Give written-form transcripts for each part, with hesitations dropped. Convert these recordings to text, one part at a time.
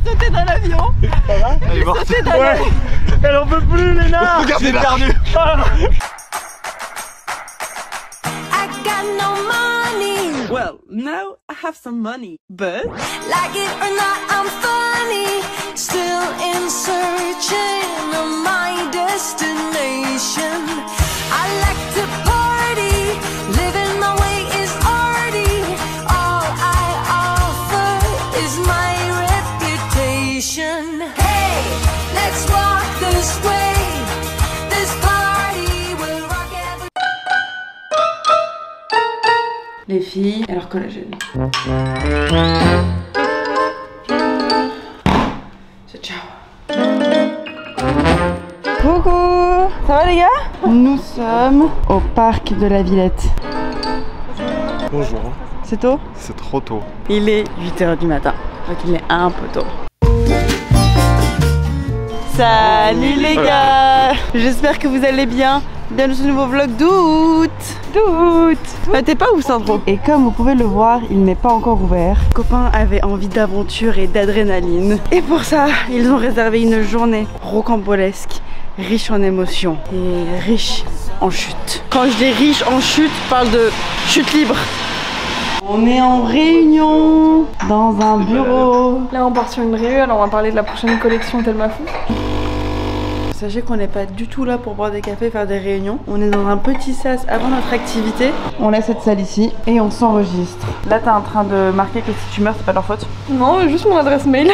sauté dans l'avion. Elle est morte. Ouais. Elle en peut plus, Léna. Regarde, elle est perdue. I got no money. Well, now I have some money, but Like it or not, I'm funny. Still in searching of my destination. I like to party. Living my way is arty. All I offer is my reputation. Hey, let's walk this way. This party will rock every. Les filles et leur collagène. C'est ciao. Coucou. Ça va les gars? Nous sommes au parc de la Villette. Bonjour. C'est tôt? C'est trop tôt. Il est 8 h du matin, donc il est un peu tôt. Salut les gars! J'espère que vous allez bien. Bienvenue sur ce nouveau vlog d'août. T'es pas où Sandro? Et comme vous pouvez le voir, il n'est pas encore ouvert. Les copains avaient envie d'aventure et d'adrénaline. Et pour ça, ils ont réservé une journée rocambolesque, riche en émotions et riche en chute. Quand je dis riche en chute, je parle de chute libre. On est en réunion dans un bureau. Là on part sur une réunion, alors on va parler de la prochaine collection Thelma Fou. Sachez qu'on n'est pas du tout là pour boire des cafés, faire des réunions. On est dans un petit sas avant notre activité. On laisse cette salle ici et on s'enregistre. Là t'es en train de marquer que si tu meurs c'est pas leur faute. Non, juste mon adresse mail.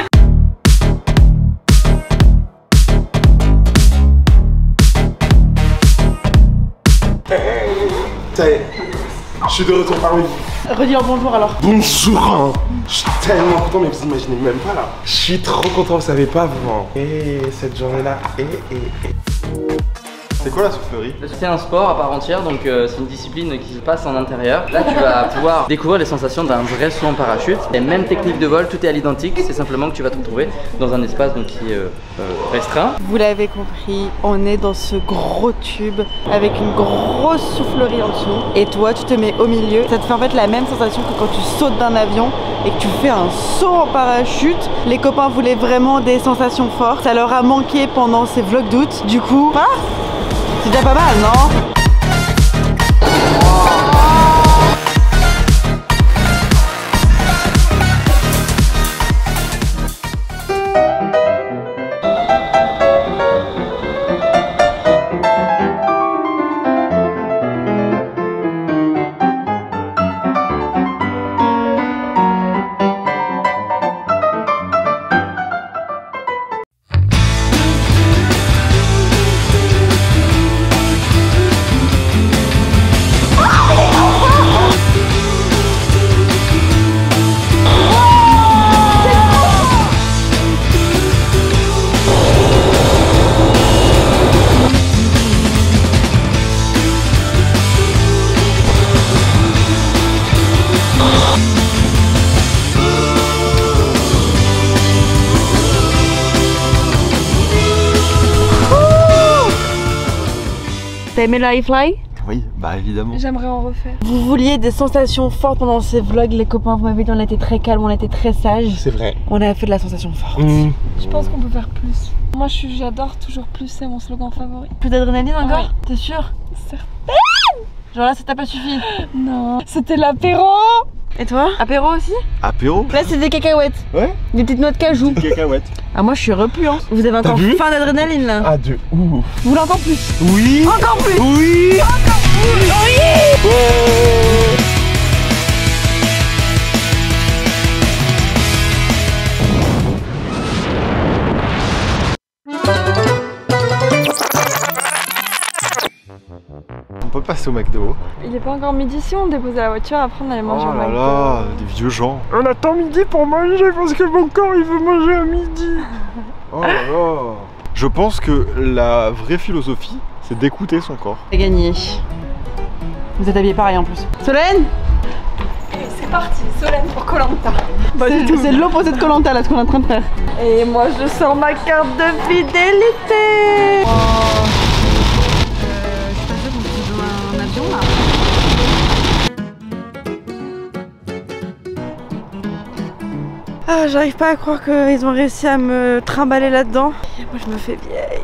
Ça y est, je suis de retour parmi vous. Redis-leur bonjour alors. Bonjour hein. Je suis tellement content, mais vous imaginez même pas là. Je suis trop content, vous savez pas vous hein. Et cette journée-là, C'est quoi la soufflerie? C'est un sport à part entière, donc c'est une discipline qui se passe en intérieur. Là tu vas pouvoir découvrir les sensations d'un vrai saut en parachute. Les mêmes techniques de vol, tout est à l'identique, c'est simplement que tu vas te retrouver dans un espace donc, qui est restreint. Vous l'avez compris, on est dans ce gros tube avec une grosse soufflerie en dessous. Et toi tu te mets au milieu. Ça te fait en fait la même sensation que quand tu sautes d'un avion et que tu fais un saut en parachute. Les copains voulaient vraiment des sensations fortes. Ça leur a manqué pendant ces vlogs d'août. Du coup, c'est déjà pas mal, non? T'as aimé le high fly? Oui, bah évidemment. J'aimerais en refaire. Vous vouliez des sensations fortes pendant ces vlogs, les copains, vous m'avez dit on a été très calme, on a été très sage. C'est vrai. On a fait de la sensation forte. Je pense qu'on peut faire plus. Moi j'adore toujours plus, c'est mon slogan favori. Plus d'adrénaline encore? Oui. T'es sûr? Certes. Genre là ça t'a pas suffi? Non, c'était l'apéro. Et toi? Apéro aussi? Apéro? Là c'est des cacahuètes. Ouais. Des petites noix de cajou. Cacahuète. Ah moi je suis repu hein. Vous avez encore vu faim d'adrénaline là. Ah de ouf. Vous voulez encore plus? Oui. Encore plus. Oui. Encore plus. Oui. Ouais. On peut passer au McDo. Il est pas encore midi, si on déposait la voiture, après on allait manger Oh au là McDo. là, des vieux gens. On attend midi pour manger parce que mon corps il veut manger à midi. Oh là là. Je pense que la vraie philosophie, c'est d'écouter son corps. T'as gagné. Vous êtes habillés pareil en plus. Solène? C'est parti, Solène pour Koh Lanta. C'est l'opposé de Koh Lanta là ce qu'on est en train de faire. Et moi je sors ma carte de fidélité. Ah, j'arrive pas à croire qu'ils ont réussi à me trimballer là-dedans. Et moi je me fais vieille.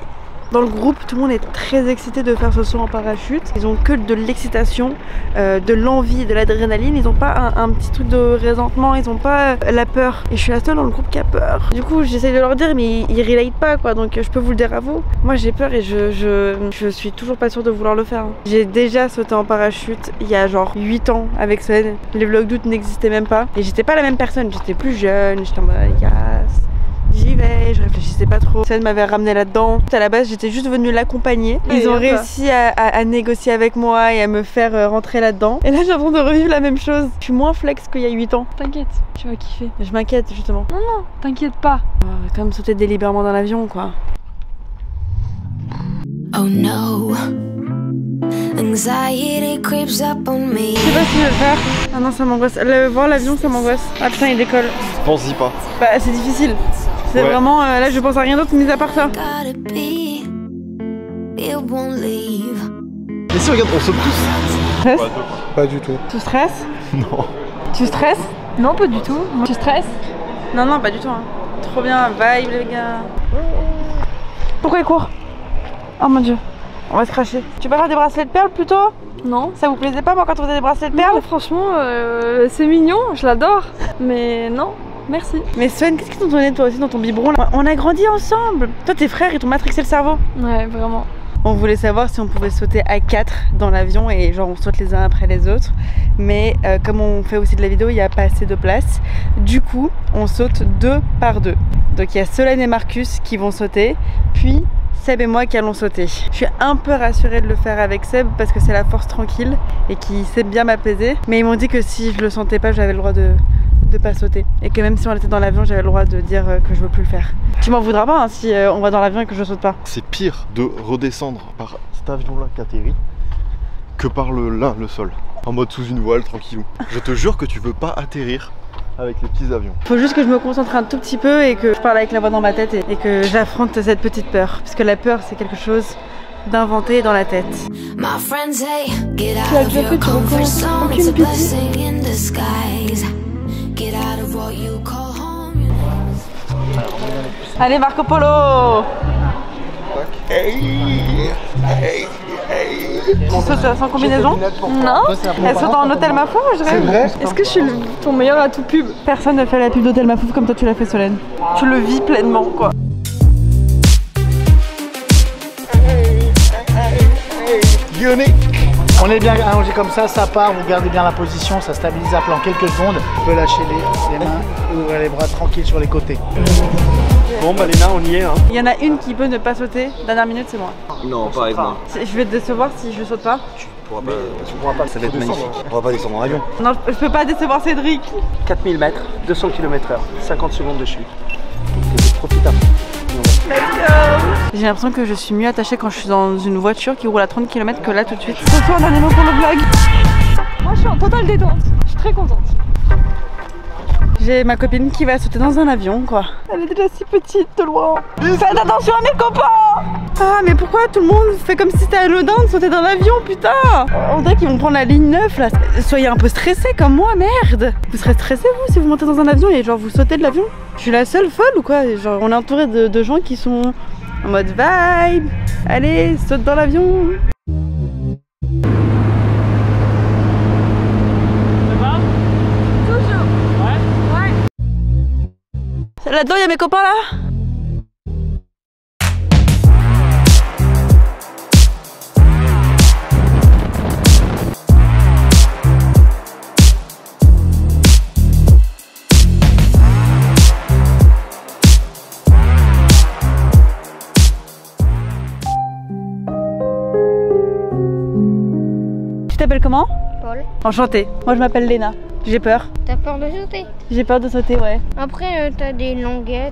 Dans le groupe, tout le monde est très excité de faire ce saut en parachute. Ils ont que de l'excitation, de l'envie, de l'adrénaline. Ils ont pas un petit truc de résentement, ils ont pas la peur. Et je suis la seule dans le groupe qui a peur. Du coup, j'essaye de leur dire, mais ils relate pas quoi. Donc je peux vous le dire à vous. Moi j'ai peur et je suis toujours pas sûre de vouloir le faire. J'ai déjà sauté en parachute il y a genre 8 ans avec Sven. Les vlogs d'août n'existaient même pas. Et j'étais pas la même personne, j'étais plus jeune, j'étais en mode yes. J'y vais, je réfléchissais pas trop. Sven m'avait ramené là-dedans. À la base, j'étais juste venue l'accompagner. Ils ont réussi à négocier avec moi et à me faire rentrer là-dedans. Et là, j'ai l'impression de revivre la même chose. Je suis moins flex qu'il y a 8 ans. T'inquiète, tu vas kiffer. Je m'inquiète justement. Non, non, t'inquiète pas. Comme sauter délibérément dans l'avion, quoi. Oh no, anxiety creeps up on me. Je sais pas si je vais le faire. Ah non, ça m'angoisse. Voir l'avion, ça m'angoisse. Ah putain, il décolle. Pense-y pas. Bah, c'est difficile. C'est Ouais. vraiment. Là, je pense à rien d'autre mis à part ça. Gotta be, it won't leave. Mais si, regarde, on saute tous. Stress? Pas du tout. Tu stresses? Non. Tu stresses? Non, pas du tout. Tu stresses? Non, non, pas du tout. Hein. Trop bien, vibe les gars. Pourquoi il court? Oh mon dieu, on va se cracher. Tu peux faire des bracelets de perles plutôt? Non. Ça vous plaisait pas moi quand on faisait des bracelets de perles? Non, franchement, c'est mignon, je l'adore. Mais non, merci. Mais Sven, qu'est-ce qu'ils t'ont donné toi aussi dans ton biberon là? On a grandi ensemble. Toi tes frères ils t'ont matrixé le cerveau. Ouais, vraiment. On voulait savoir si on pouvait sauter à 4 dans l'avion et genre on saute les uns après les autres. Mais comme on fait aussi de la vidéo, il n'y a pas assez de place. Du coup, on saute 2 par 2. Donc il y a Solène et Marcus qui vont sauter, puis Seb et moi qui allons sauter. Je suis un peu rassurée de le faire avec Seb parce que c'est la force tranquille et qu'il sait bien m'apaiser. Mais ils m'ont dit que si je le sentais pas, j'avais le droit de pas sauter. Et que même si on était dans l'avion, j'avais le droit de dire que je veux plus le faire. Tu m'en voudras pas hein, si on va dans l'avion et que je saute pas. C'est pire de redescendre par cet avion-là qui atterrit que par le sol. En mode sous une voile, tranquillou. Je te jure que tu veux pas atterrir avec les petits avions. Faut juste que je me concentre un tout petit peu et que je parle avec la voix dans ma tête et que j'affronte cette petite peur. Parce que la peur, c'est quelque chose d'inventé dans la tête. My friends say, get out of your comfort zone. It's a blessing in disguise. Get out of what you call home. Allez Marco Polo! Tu sautes sans combinaison? Non. Elle saute en hôtel Mafouf, je rêve. C'est vrai? Est-ce que je suis ton meilleur atout pub? Personne ne fait la pub d'hôtel Mafouf comme toi tu l'as fait Solène. Tu le vis pleinement quoi. On est bien allongé comme ça part, vous gardez bien la position, ça stabilise à plan quelques secondes. Vous pouvez lâcher les mains et ouvrir les bras tranquilles sur les côtés. Bon bah Léna, on y est hein. Il y en a une qui peut ne pas sauter, dernière minute c'est moi. Non, pas avec moi. Je vais te décevoir si je saute pas. Tu pourras pas, ça va être magnifique. On va pas descendre en avion. Non, je peux pas décevoir Cédric. 4000 mètres, 200 km/h, 50 secondes de chute. Profite à fond. J'ai l'impression que je suis mieux attachée quand je suis dans une voiture qui roule à 30 km que là tout de suite. Ce soir, un dernier mot pour le vlog. Moi, je suis en totale détente. Je suis très contente. J'ai ma copine qui va sauter dans un avion quoi. Elle est déjà si petite de loin. Faites attention à mes copains. Ah mais pourquoi tout le monde fait comme si c'était anodin de sauter dans l'avion putain. On dirait qu'ils vont prendre la ligne 9 là. Soyez un peu stressés comme moi merde. Vous serez stressés vous si vous montez dans un avion et genre vous sautez de l'avion? Je suis la seule folle ou quoi? Genre on est entouré de gens qui sont en mode vibe. Allez saute dans l'avion. Là-dedans, il y a mes copains là. Tu t'appelles comment? Paul. Enchantée. Moi je m'appelle Léna. J'ai peur. T'as peur de sauter? J'ai peur de sauter, ouais. Après, t'as des languettes.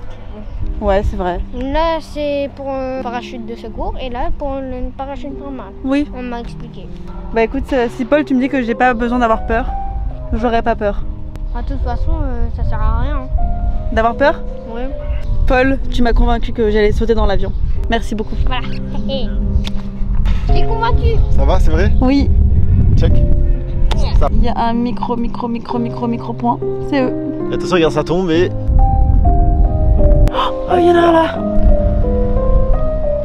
Ouais, c'est vrai. Là, c'est pour un parachute de secours et là, pour une parachute normale. Oui. On m'a expliqué. Bah écoute, si Paul, tu me dis que j'ai pas besoin d'avoir peur, j'aurais pas peur. De toute façon, ça sert à rien. Hein. D'avoir peur? Ouais. Paul, tu m'as convaincu que j'allais sauter dans l'avion. Merci beaucoup. Voilà. T'es convaincu? Ça va, c'est vrai? Oui. Check. Il y a un micro point. C'est eux. Attention, regarde, ça tombe et Oh, il y en a un là.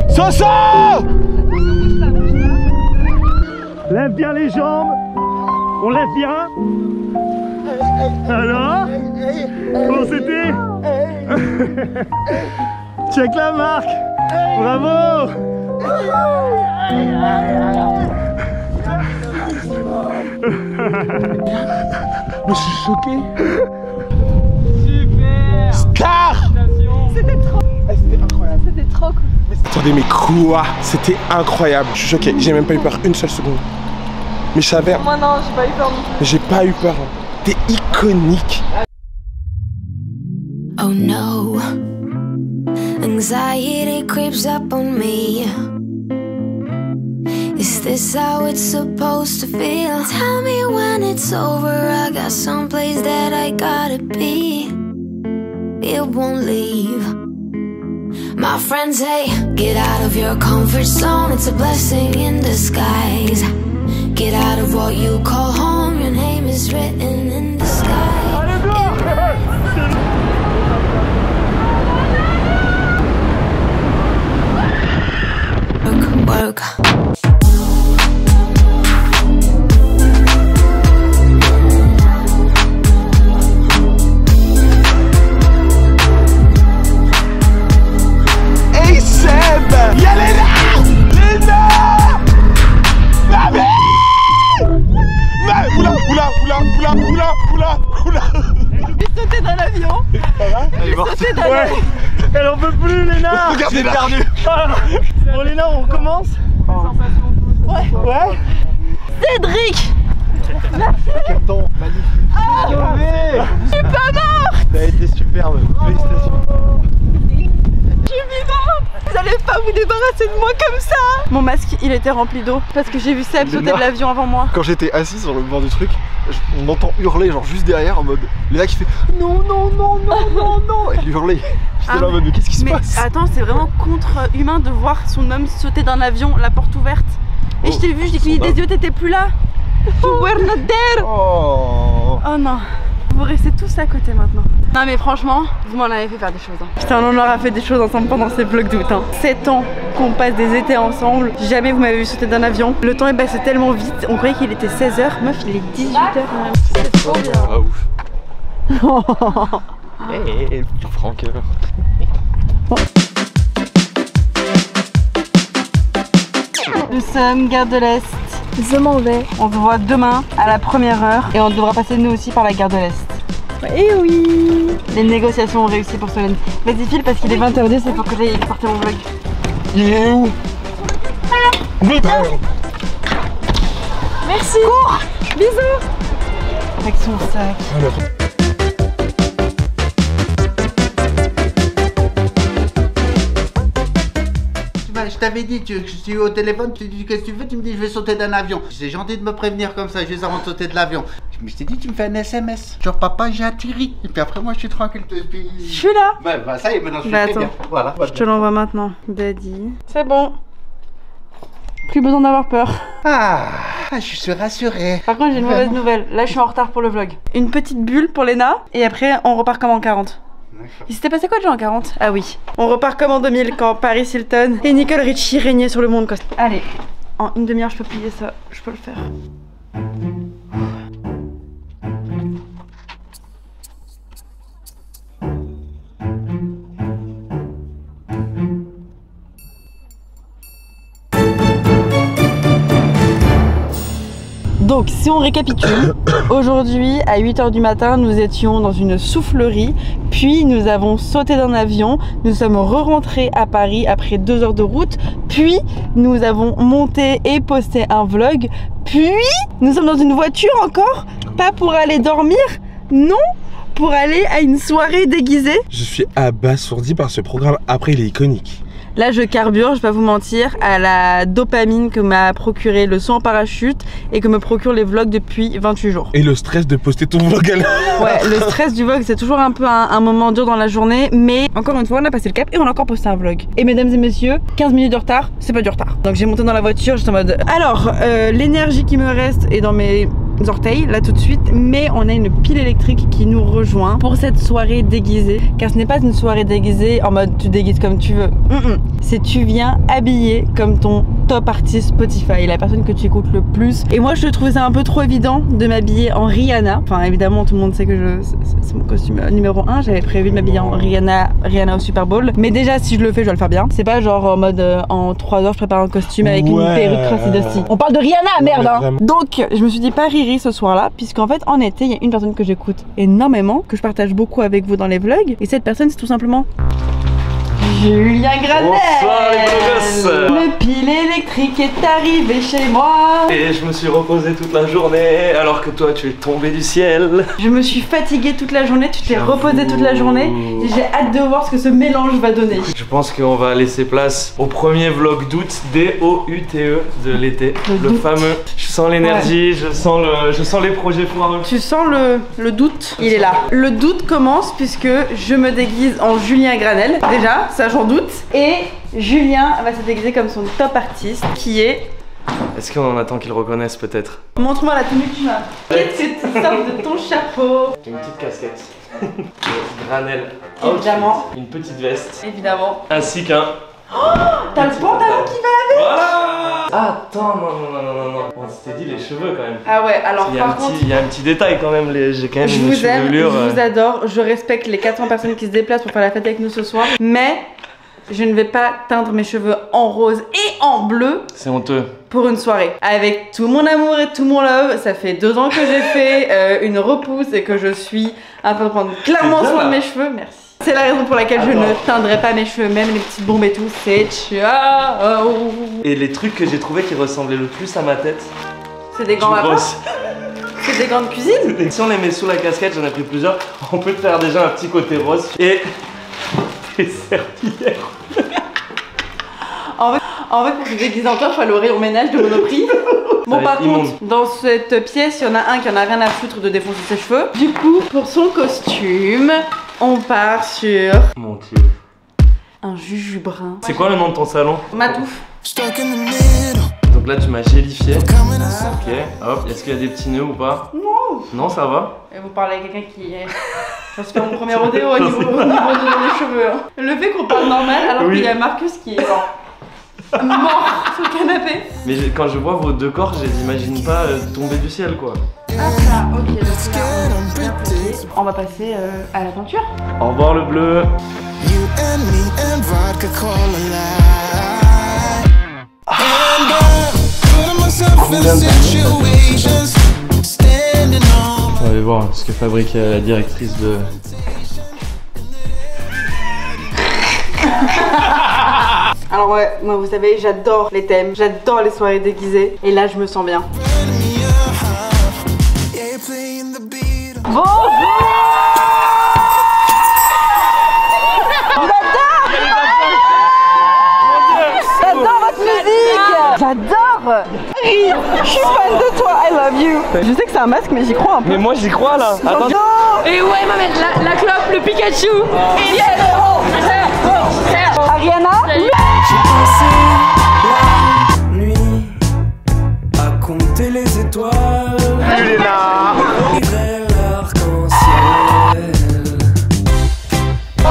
Soso! Lève bien les jambes. On lève bien. Alors? Comment c'était? Check la marque. Bravo. Je suis choqué. Super. Scar. C'était trop. C'était incroyable. C'était trop cool. Attendez, mais quoi? C'était incroyable. Je suis choqué. J'ai même pas eu peur une seule seconde. Mais je savais. Moi non, j'ai pas eu peur non plus. J'ai pas eu peur. T'es iconique. Oh no, anxiety creeps up on me. Is this how it's supposed to feel? Tell me when it's over, I got someplace that I gotta be. It won't leave. My friends say, get out of your comfort zone, it's a blessing in disguise. Get out of what you call home, your name is written in the sky. Work. Hey Seb! Y'a Léna! Léna! Mamie! Oula! J'ai sauté dans l'avion. Elle est morte. Ouais! Elle en peut plus, Léna! Regarde, j'ai perdu. Bon, Léna, on recommence? Ouais. Ouais? Cédric. Quel temps magnifique. Je suis pas morte. T'as été superbe. Félicitations. Je suis vivante. Vous allez pas vous débarrasser de moi comme ça. Mon masque, il était rempli d'eau parce que j'ai vu Seb sauter de l'avion avant moi. Quand j'étais assis sur le bord du truc, on entend hurler genre juste derrière en mode Léna qui fait non. Et il hurlait. J'étais là en mode mais qu'est-ce qui se passe? Attends, c'est vraiment contre-humain de voir son homme sauter d'un avion, la porte ouverte. Et je t'ai vu, j'ai cligné des yeux, t'étais plus là. You were not there. Oh non. Vous restez tous à côté maintenant. Non mais franchement, vous m'en avez fait faire des choses. Hein. Putain, on aura fait des choses ensemble pendant ces vlogs d'août. 7 ans qu'on passe des étés ensemble. Jamais vous m'avez vu sauter d'un avion. Le temps est passé tellement vite. On croyait qu'il était 16h. Meuf, il est 18h. C'est trop bien. Ah ouf. Hey, Franck. Nous sommes gare de l'Est. Je m'en vais. On se voit demain à la première heure et on devra passer nous aussi par la gare de l'Est. Eh oui. Les négociations ont réussi pour Solène. Vas-y file parce qu'il est 20h10, il faut que j'aille exporter mon vlog. Il est où? Merci. Cours. Bisous. Avec son sac. Je t'avais dit, je suis au téléphone, tu dis qu'est-ce que tu veux, tu me dis je vais sauter d'un avion. C'est gentil de me prévenir comme ça, juste avant de sauter de l'avion. Mais je t'ai dit, tu me fais un SMS. Genre papa, j'ai atterri. Et puis après moi je suis tranquille. Je suis là. Bah ça y est, maintenant je suis attends. bien. Voilà. Je te l'envoie maintenant. Daddy. C'est bon. Plus besoin d'avoir peur. Ah, je suis rassurée. Par contre j'ai une mauvaise nouvelle. Là je suis en retard pour le vlog. Une petite bulle pour Léna et après on repart comme en 40. Il s'était passé quoi déjà en 40? Ah oui. On repart comme en 2000 quand Paris Hilton et Nicole Richie régnaient sur le monde quoi. Allez, en une demi-heure je peux plier ça. Je peux le faire. Donc si on récapitule, aujourd'hui à 8h du matin nous étions dans une soufflerie, puis nous avons sauté d'un avion, nous sommes re-rentrés à Paris après 2 heures de route, puis nous avons monté et posté un vlog, puis nous sommes dans une voiture encore, pas pour aller dormir, non, pour aller à une soirée déguisée. Je suis abasourdi par ce programme, après il est iconique. Là je carbure, je vais pas vous mentir, à la dopamine que m'a procuré le saut en parachute et que me procurent les vlogs depuis 28 jours. Et le stress de poster ton vlog à l'heure. Ouais, le stress du vlog c'est toujours un peu un moment dur dans la journée, mais encore une fois on a passé le cap et on a encore posté un vlog. Et mesdames et messieurs, 15 minutes de retard, c'est pas du retard. Donc j'ai monté dans la voiture, j'étais en mode... Alors, l'énergie qui me reste est dans mes orteils là tout de suite, mais on a une pile électrique qui nous rejoint pour cette soirée déguisée. Car ce n'est pas une soirée déguisée en mode tu déguises comme tu veux. C'est tu viens habillé comme ton top artiste Spotify, la personne que tu écoutes le plus. Et moi je trouvais ça un peu trop évident de m'habiller en Rihanna. Enfin évidemment tout le monde sait que c'est mon costume numéro 1. J'avais prévu de m'habiller en Rihanna au Super Bowl. Mais déjà si je le fais je dois le faire bien. C'est pas genre en mode en 3 heures je prépare un costume avec une perruque Crusty Dusty. On parle de Rihanna, merde hein. Donc je me suis dit pas riri ce soir là, puisqu'en fait en été il y a une personne que j'écoute énormément, que je partage beaucoup avec vous dans les vlogs, et cette personne c'est tout simplement Julien Granel. Bonsoir les beaux gosses. Le pile électrique est arrivé chez moi. Et je me suis reposé toute la journée alors que toi tu es tombé du ciel. Je me suis fatiguée toute la journée, tu t'es reposé toute la journée. J'ai hâte de voir ce que ce mélange va donner. Je pense qu'on va laisser place au premier vlog d'août, D-O-U-T-E de l'été. Le fameux. Je sens l'énergie, je sens les projets foireux. Tu sens le doute, il est là. Le doute commence puisque je me déguise en Julien Granel. Déjà, ça j'en doute. Et Julien va se déguiser comme son top artiste qui est... Est-ce qu'on attend qu'il reconnaisse peut-être? Montre-moi la tenue que tu as. Qu'est-ce que tu sors de ton chapeau? Une petite casquette. Granel. Évidemment. Une petite veste. Évidemment. Ainsi qu'un... Oh, t'as le pantalon qui va avec. Voilà. Attends, non. On s'était dit les cheveux quand même. Ah ouais, alors par contre... Il y a un petit détail quand même, j'ai quand même je une vous aime, chevelure. je vous adore, je respecte les 400 personnes qui se déplacent pour faire la fête avec nous ce soir. Mais je ne vais pas teindre mes cheveux en rose et en bleu. C'est honteux. Pour une soirée. Avec tout mon amour et tout mon love, ça fait 2 ans que j'ai fait une repousse et que je suis en train de prendre clairement soin de mes cheveux. Merci. C'est la raison pour laquelle je ne teindrai pas mes cheveux, même les petites bombes et tout, c'est ciao. Et les trucs que j'ai trouvé qui ressemblaient le plus à ma tête, c'est des gants à passe. C'est des gants de cuisine. Si on les met sous la casquette, j'en ai pris plusieurs, on peut te faire déjà un petit côté rose et des serpillères. En fait, pour se déguiser en toi, il faut aller au rayon ménage de Monoprix. Bon, par contre, dans cette pièce, il y en a un qui en a rien à foutre de défoncer ses cheveux. Du coup, pour son costume, on part sur... Mon Dieu. Un juju brun. C'est quoi le nom de ton salon? Matouf. Donc là, tu m'as gélifié. Ok, hop. Est-ce qu'il y a des petits nœuds ou pas? Non. Non, ça va. Et vous parlez à quelqu'un qui est... C'est pas mon premier rodéo au niveau de mes cheveux. Hein. Le fait qu'on parle normal alors qu'il y a Marcus qui est genre... mort sur le canapé. Mais quand je vois vos deux corps, je les imagine pas tomber du ciel quoi. Ah ça, ok, donc là, on va passer à l'aventure. Au revoir le bleu. On va aller voir ce que fabrique la directrice de... Alors ouais, moi vous savez, j'adore les thèmes, j'adore les soirées déguisées. Et là, je me sens bien. Bonjour. J'adore votre musique. J'adore. Je suis fan de toi, I love you. Je sais que c'est un masque, mais j'y crois un peu. Mais moi j'y crois là. Attends. Et ouais, maman, la clope, le Pikachu. Ariana. J'ai passé la nuit à compter les étoiles. Juliana. Et vers l'arc-en-ciel. On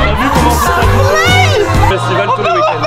a vu comment c'est ça. Festival tous les week-ends.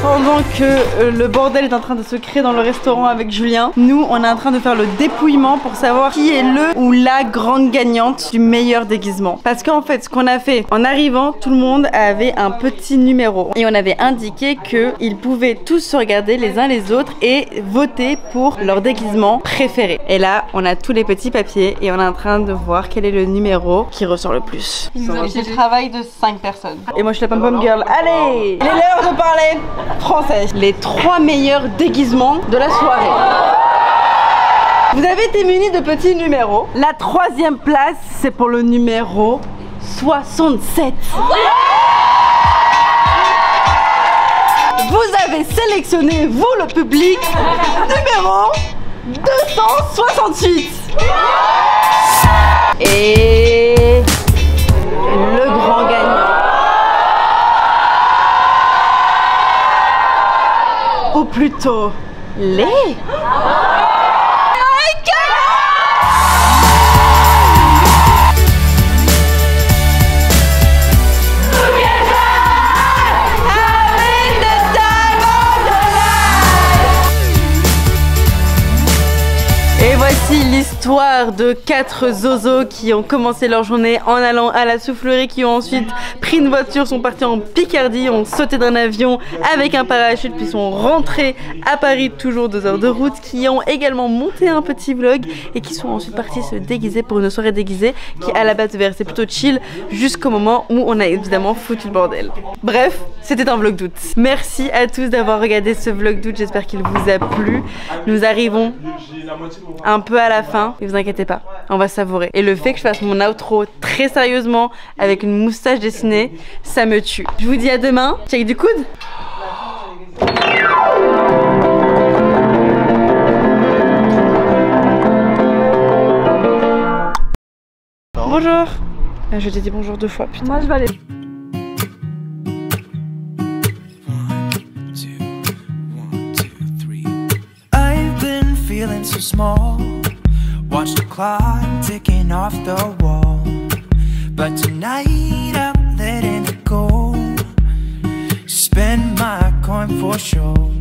Pendant que le bordel est en train de se créer dans le restaurant avec Julien, nous on est en train de faire le dépouillement pour savoir qui est le ou la grande gagnante du meilleur déguisement. Parce qu'en fait ce qu'on a fait en arrivant, tout le monde avait un petit numéro et on avait indiqué qu'ils pouvaient tous se regarder les uns les autres et voter pour leur déguisement préféré. Et là on a tous les petits papiers et on est en train de voir quel est le numéro qui ressort le plus. C'est le travail de 5 personnes. Et moi je suis la pom-pom girl. Allez, il est l'heure de parler français. Les 3 meilleurs déguisements de la soirée. Vous avez été munis de petits numéros. La 3e place, c'est pour le numéro 67. Vous avez sélectionné, vous le public, numéro 268. Et le grand gagnant plutôt laid. Et voici l'histoire de 4 zozos qui ont commencé leur journée en allant à la soufflerie, qui ont ensuite pris une voiture, sont partis en Picardie, ont sauté d'un avion avec un parachute, puis sont rentrés à Paris, toujours 2 heures de route, qui ont également monté un petit vlog et qui sont ensuite partis se déguiser pour une soirée déguisée qui à la base devait rester plutôt chill jusqu'au moment où on a évidemment foutu le bordel. Bref, c'était un vlog d'août. Merci à tous d'avoir regardé ce vlog d'août, j'espère qu'il vous a plu. Nous arrivons un peu à la fin, et vous inquiétez pas, on va savourer. Et le fait que je fasse mon outro très sérieusement avec une moustache dessinée, ça me tue. Je vous dis à demain, check du coude. Bonjour. Je t'ai dit bonjour 2 fois, putain. Moi je vais aller. So small, watch the clock ticking off the wall. But tonight I'm letting it go. Spend my coin for sure.